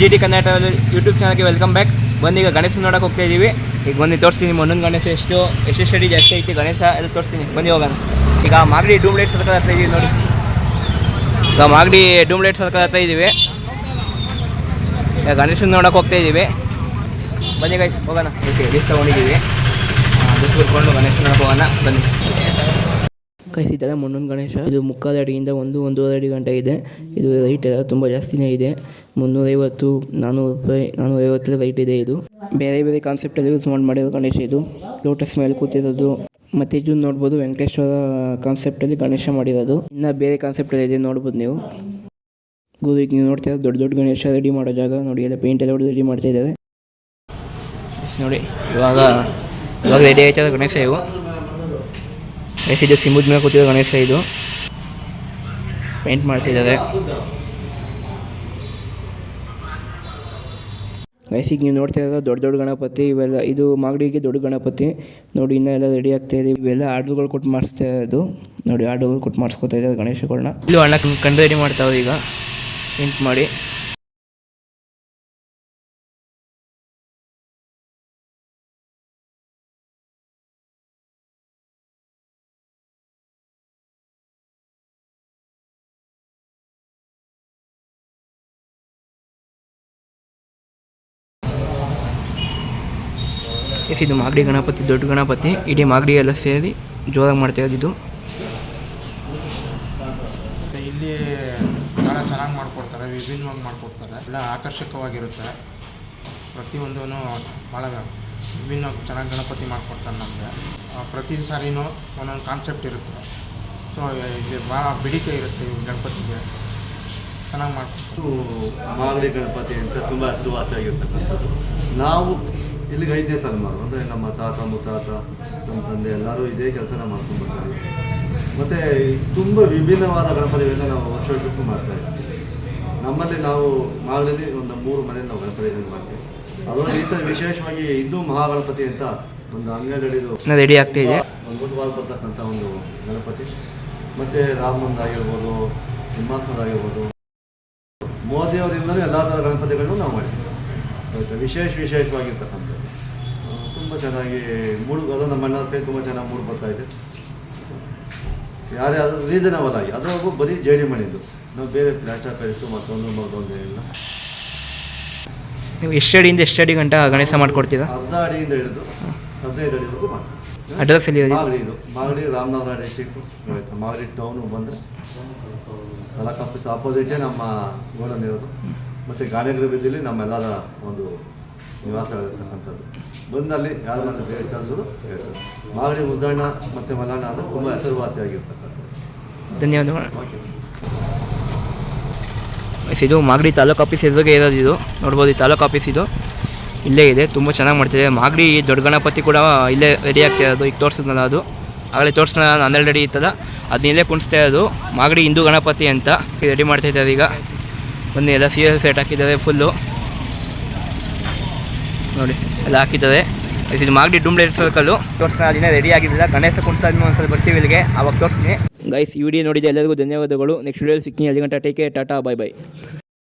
GT Kannada YouTube ಚಾನಲ್ಗೆ welcome back. ಈಗ ಗಣೇಶ ನೋಡೋಕೆ ಹೋಗ್ತಾ ಇದ್ದೀವಿ. ಈಗ ಬಂದು ತೋರಿಸ್ತೀನಿ ಒಂದೊಂದು ಗಣೇಶ ಎಷ್ಟು ಅಡಿ ಜಾಸ್ತಿ ಐತಿ ಗಣೇಶ ಎಲ್ಲ ತೋರಿಸ್ತೀನಿ. ಬನ್ನಿ ಹೋಗೋಣ. ಈಗ ಮಾಗಡಿ ಡೂಮ್ಲೈಟ್ ಸರ್ಕಲ್ ಹತ್ರ ಇದ್ದೀವಿ ನೋಡಿ. ಈಗ ಮಾಗಡಿ ಡೂಮ್ಲೈಟ್ ಸರ್ಕಲ್ ಹತ್ರ ಇದ್ದೀವಿ. ಈಗ ಗಣೇಶನ ನೋಡೋಕೆ ಹೋಗ್ತಾ ಇದ್ದೀವಿ. ಬನ್ನಿ ಗೈಸ್ ಹೋಗೋಣ. ಓಕೆ ಲಿಸ್ಟ್ ತೊಗೊಂಡಿದ್ದೀವಿ. ಲಿಸ್ಟ್ ಬಿಟ್ಕೊಂಡು ಗಣೇಶ ನೋಡೋಕೆ ಹೋಗೋಣ ಬನ್ನಿ. ಕೈಸಿದ್ದಾರೆ ಮುನ್ನೊಂದು ಗಣೇಶ. ಇದು 3/4 ಅಡಿಯಿಂದ 1-1.5 ಅಡಿ ಗಂಟೆ ಇದೆ. ಇದು ರೈಟ್ ಎಲ್ಲ ತುಂಬ ಜಾಸ್ತಿನೇ ಇದೆ. 350, 400 ರೂಪಾಯಿ, 450 ರೈಟ್ ಇದೆ. ಇದು ಬೇರೆ ಬೇರೆ ಕಾನ್ಸೆಪ್ಟಲ್ಲಿ ಯೂಸ್ ಮಾಡಿರೋ ಗಣೇಶ. ಇದು ಲೋಟಸ್ ಮೇಲೆ ಕೂತಿರೋದು. ಮತ್ತು ಇದು ನೋಡ್ಬೋದು ವೆಂಕಟೇಶ್ವರ ಕಾನ್ಸೆಪ್ಟಲ್ಲಿ ಗಣೇಶ ಮಾಡಿರೋದು. ಇನ್ನು ಬೇರೆ ಕಾನ್ಸೆಪ್ಟಲ್ಲಿ ಇದೆ ನೋಡ್ಬೋದು ನೀವು. ಗುರುಗೆ ನೀವು ನೋಡ್ತಾ ಇರೋದು ದೊಡ್ಡ ದೊಡ್ಡ ಗಣೇಶ ರೆಡಿ ಮಾಡೋ ಜಾಗ ನೋಡಿ. ಎಲ್ಲ ಪೇಂಟ್ ಎಲ್ಲ ಹೊಡೆದು ರೆಡಿ ಮಾಡ್ತಾ ಇದ್ದಾರೆ ನೋಡಿ. ಇವಾಗ ರೆಡಿ ಆಯ್ತದ ಗಣೇಶ. ಇವು ಇದು ಸಿಂಬುದ ಮೇಲೆ ಕೂತಿರೋ ಗಣೇಶ. ಇದು ಪೇಂಟ್ ಮಾಡ್ತಿದ್ದಾರೆ. ಗೈಸಿಗೆ ನೀವು ನೋಡ್ತಾ ಇರೋದು ದೊಡ್ಡ ದೊಡ್ಡ ಗಣಪತಿ ಇವೆಲ್ಲ. ಇದು ಮಾಗಡಿಗೆ ದೊಡ್ಡ ಗಣಪತಿ ನೋಡಿ. ಇನ್ನೂ ಎಲ್ಲ ರೆಡಿ ಆಗ್ತಾ ಇದೆ. ಇವೆಲ್ಲ ಆರ್ಡ್ರುಗಳು ಕೊಟ್ಟು ಮಾಡಿಸ್ತಾ ಇರೋದು ನೋಡಿ. ಆರ್ಡ್ರುಗಳು ಕೊಟ್ಟು ಮಾಡಿಸ್ಕೊತಾ ಇದ್ದಾರೆ ಗಣೇಶಗಳನ್ನ. ಇಲ್ಲೂ ಅಣ್ಣ ಕಂಡು ರೆಡಿ ಮಾಡ್ತಾವೆ ಈಗ ಪೇಂಟ್ ಮಾಡಿ. ಇದು ಮಾಗಡಿ ಗಣಪತಿ, ದೊಡ್ಡ ಗಣಪತಿ. ಇಡೀ ಮಾಗಡಿ ಎಲ್ಲ ಸೇರಿ ಜೋರಾಗಿ ಮಾಡ್ತಾ ಇದ್ದು. ಇಲ್ಲಿ ಭಾಳ ಚೆನ್ನಾಗಿ ಮಾಡಿಕೊಡ್ತಾರೆ, ವಿಭಿನ್ನವಾಗಿ ಮಾಡಿಕೊಡ್ತಾರೆ. ಎಲ್ಲ ಆಕರ್ಷಕವಾಗಿರುತ್ತೆ. ಪ್ರತಿಯೊಂದೂ ಭಾಳ ವಿಭಿನ್ನವಾಗಿ ಚೆನ್ನಾಗಿ ಗಣಪತಿ ಮಾಡಿಕೊಡ್ತಾರೆ ನಮಗೆ. ಪ್ರತಿ ಸಾರಿನೂ ಒಂದೊಂದು ಕಾನ್ಸೆಪ್ಟ್ ಇರುತ್ತೆ. ಸೊ ಇಲ್ಲಿ ಭಾಳ ಬೇಡಿಕೆ ಇರುತ್ತೆ ಇವ್ರ ಗಣಪತಿಗೆ. ಚೆನ್ನಾಗಿ ಮಾಡ್ಕೊಡ್ತಾರೆ. ಮಾಗಡಿ ಗಣಪತಿ ಅಂತ ತುಂಬ ಹೆಸರುವಾಸಿಯಾಗಿರ್ತಕ್ಕಂಥದ್ದು. ನಾವು ಇಲ್ಲಿಗೆ 5ನೇ ತಲೆಮಾರು ಅಂದರೆ ನಮ್ಮ ತಾತ ಮುತ್ತಾತ ನಮ್ಮ ತಂದೆ ಎಲ್ಲರೂ ಇದೇ ಕೆಲಸನ ಮಾಡ್ಕೊಂಡ್ಬರ್ತಾರೆ. ಮತ್ತು ತುಂಬ ವಿಭಿನ್ನವಾದ ಗಣಪತಿಗಳನ್ನ ನಾವು ವರ್ಷಕ್ಕೂ ಮಾಡ್ತಾಯಿದ್ದೀವಿ. ನಮ್ಮಲ್ಲಿ ನಾವು ಮಾಗಡಿಯಲ್ಲಿ ಒಂದು 3 ಮನೆ ನಾವು ಗಣಪತಿಗಳನ್ನ ಮಾಡ್ತೀವಿ. ಅದರಲ್ಲಿ ಈ ಸಲ ವಿಶೇಷವಾಗಿ ಹಿಂದೂ ಮಹಾಗಣಪತಿ ಅಂತ ಒಂದು 12 ರೆಡಿ ಆಗ್ತಾಯಿದೆ. ಒಂದು ವಾರ ಬರ್ತಕ್ಕಂಥ ಒಂದು ಗಣಪತಿ. ಮತ್ತು ರಾಮಂದಾಗಿರ್ಬೋದು, ಸಿಂಹಾಸನದಾಗಿರ್ಬೋದು, ಮೋದಿಯವರಿಂದಲೂ ಎಲ್ಲ ಥರ ಗಣಪತಿಗಳನ್ನು ನಾವು ಮಾಡಿದ್ದೀವಿ. ವಿಶೇಷವಾಗಿರ್ತಕ್ಕಂಥದ್ದು ತುಂಬ ಚೆನ್ನಾಗಿ ಅದು ನಮ್ಮ ಅಣ್ಣ ಕೈ ತುಂಬ ಚೆನ್ನಾಗಿ ಮೂಡು ಬರ್ತಾಯಿದೆ. ಯಾರೇ ಆದರೂ ರೀಸನಬಲ್ ಆಗಿ. ಅದರೊಬ್ಬ ಬರೀ ಜೇಡಿ ಮಣಿದ್ದು. ನಾವು ಬೇರೆ ಪ್ಲಾಸ್ಟರ್ ಪೇರಿಸು ಮತ್ತೊಂದು ಏನಿಲ್ಲ. ನೀವು ಎಷ್ಟು ಅಡಿಯಿಂದ ಎಷ್ಟು ಅಡಿ ಗಂಟ ಗಣೇಶ ಮಾಡಿಕೊಡ್ತೀರಾ? ಅರ್ಧ ಅಡಿಯಿಂದ ಹಿಡಿದು 15 ಅಡಿವರೆಗೂ ಮಾಡ್ತೀವಿ. ಅಡ್ರೆಸ್ ಎಲ್ಲಿ? ಮಾಗಡಿ ರಾಮನಗರ ಡಿಸ್ಟ್ರಿಕ್ಟು ಮಾಗಡಿ ಟೌನು ಬಂದರೆ ತಾಲೂಕು ಆಫೀಸ್ ಆಪೋಸಿಟೇ ನಮ್ಮ ಗೋಡನ್ ಇರೋದು. ಮತ್ತು ಗಾಣಿಗರ ಬೀದಿಯಲ್ಲಿ ನಮ್ಮೆಲ್ಲರ ಒಂದು ನಿವಾಸಗಳಿರ್ತಕ್ಕಂಥದ್ದು. ಬಂದಲ್ಲಿ ಯಾರ ಮಾತ್ರ ಬೇರೆ ಕೆಲಸಗಳು ಹೇಳ್ತಾರೆ. ಮಾಗಡಿ ಮುದ್ದಣ್ಣ ಮತ್ತು ಮಲ್ಲಣ್ಣ ಅಂದರೆ ತುಂಬ ಹೆಸರುವಾಸಿಯಾಗಿರ್ತಕ್ಕಂಥದ್ದು. ಧನ್ಯವಾದಗಳು. ಇದು ಮಾಗಡಿ ತಾಲೂಕು ಆಫೀಸ್ ಎದುರಿಗೆ ಇರೋದು. ಇದು ನೋಡ್ಬೋದು, ಈ ತಾಲೂಕು ಆಫೀಸ್ ಇದು ಇಲ್ಲೇ ಇದೆ. ತುಂಬ ಚೆನ್ನಾಗಿ ಮಾಡ್ತಿದೆ. ಮಾಗಡಿ ದೊಡ್ಡ ಗಣಪತಿ ಕೂಡ ಇಲ್ಲೇ ರೆಡಿ ಆಗ್ತಾ ಇರೋದು. ಈಗ ತೋರಿಸಿದ್ನಲ್ಲ ಅದು ಆಗಲೇ ತೋರಿಸ್ನ 12 ಅಡಿ ಇತ್ತಲ್ಲ, ಅದನ್ನ ಇಲ್ಲೇ ಕುಣಿಸ್ತಾ ಇರೋದು. ಮಾಗಡಿ ಹಿಂದೂ ಗಣಪತಿ ಅಂತ ರೆಡಿ ಮಾಡ್ತಾಯಿದ್ದಾರೆ ಈಗ. ಒಂದು ಎಲ್ಲ ಸೀರಿಯಲ್ ಸೆಟ್ ಹಾಕಿದ್ದಾರೆ ಫುಲ್ಲು ನೋಡಿ, ಎಲ್ಲ ಹಾಕಿದ್ದಾರೆ. ಇದು ಮಾಗಡಿ ಡೂಮ್ಲೈಟ್ ಸರ್ಕಲ್ಲು ತೋರಿಸ್ತಾ ಅದನ್ನ ರೆಡಿ ಆಗಿದ್ದಿಲ್ಲ. ಗಣೇಶ ಕುಣಿಸಾದ್ಮೇಲೆ ಒಂದ್ಸಲ ಬರ್ತೀವಿ ಇಲ್ಲಿಗೆ, ಆವಾಗ ತೋರಿಸ್ತೀನಿ. ಗೈಸ್ ಈ ವಿಡಿಯೋ ನೋಡಿದೆ ಎಲ್ಲರಿಗೂ ಧನ್ಯವಾದಗಳು. ನೆಕ್ಸ್ಟ್ ವಿಡಿಯೋಲಿ ಸಿಗ್ತೀನಿ. 10 ಗಂಟೆ take care, Tata, bye bye.